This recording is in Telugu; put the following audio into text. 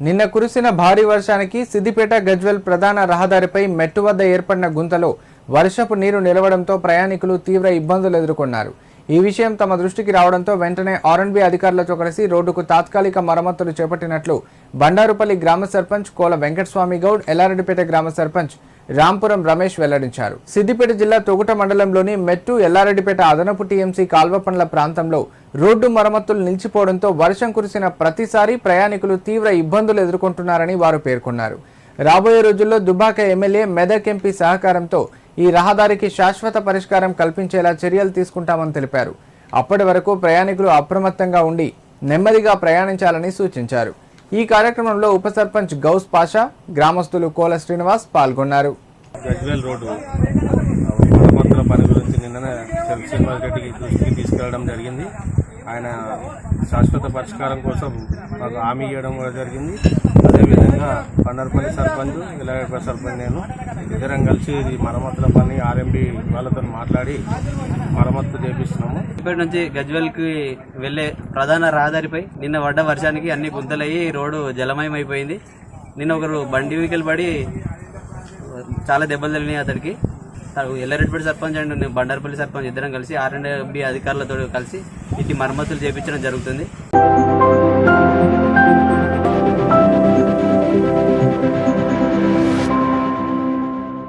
నిన్న కురిసిన భారీ వర్షానికి సిద్దిపేట గజ్వెల్ ప్రధాన రహదారిపై మెట్టు వద్ద ఏర్పడిన గుంతలో వర్షపు నీరు నిలవడంతో ప్రయాణికులు తీవ్ర ఇబ్బందులు ఎదుర్కొన్నారు. ఈ విషయం తమ దృష్టికి రావడంతో వెంటనే ఆర్ఎండ్బి అధికారులతో కలిసి రోడ్డుకు తాత్కాలిక మరమ్మతులు చేపట్టినట్లు బండారుపల్లి గ్రామ సర్పంచ్ కోల వెంకటస్వామి గౌడ్, ఎల్లారెడ్డిపేట గ్రామ సర్పంచ్ రాంపురం రమేష్ వెల్లడించారు. సిద్దిపేట జిల్లా తొగుట మండలంలోని మెట్టు ఎల్లారెడ్డిపేట అదనపు టీఎంసీ కాల్వపండ్ల ప్రాంతంలో రోడ్డు మరమ్మతులు నిలిచిపోవడంతో వర్షం కురిసిన ప్రతిసారి ప్రయాణికులు తీవ్ర ఇబ్బందులు ఎదుర్కొంటున్నారని వారు పేర్కొన్నారు. రాబోయే రోజుల్లో దుబ్బాక ఎమ్మెల్యే మెదక్ ఎంపీ సహకారంతో ఈ రహదారికి శాశ్వత పరిష్కారం కల్పించేలా చర్యలు తీసుకుంటామని తెలిపారు. అప్పటి వరకు ప్రయాణికులు అప్రమత్తంగా ఉండి నెమ్మదిగా ప్రయాణించాలని సూచించారు. ఈ కార్యక్రమంలో ఉప సర్పంచ్ గౌస్ పాషా, గ్రామస్తులు కోల శ్రీనివాస్ పాల్గొన్నారు. గజ్వేల్ రోడ్డు మరమ్మతుల పని గురించి నిన్ననే శ్రీనివాస్ రెడ్డికి దృష్టికి తీసుకెళ్లడం జరిగింది. ఆయన శాశ్వత పరిష్కారం కోసం మాకు హామీ ఇవ్వడం కూడా జరిగింది. అదేవిధంగా బండారుపల్లి సర్పంచ్, ఎల్లారెడ్డిపేట సర్పంచ్ నేను ఇద్దరం కలిసి ఇది మరమ్మతుల పని ఆర్ఎంబి వాళ్ళతో మాట్లాడి మరమ్మతు చేపిస్తున్నాము. ఇప్పటి నుంచి గజ్వెల్ కి వెళ్లే ప్రధాన రహదారిపై నిన్న పడ్డ వర్షానికి అన్ని గుంతలయ్యి రోడ్డు జలమయం అయిపోయింది. నిన్న ఒకరు బండి వెహికల్ పడి చాలా దెబ్బలు తగిలినాయి. అతడికి ఎల్లారెడ్డిపేట సర్పంచ్ అండ్ బండారుపల్లి సర్పంచ్ ఇద్దరం కలిసి ఆర్ఎండ్బి అధికారులతో కలిసి ఇటు మరమ్మతులు చేయించడం జరుగుతుంది.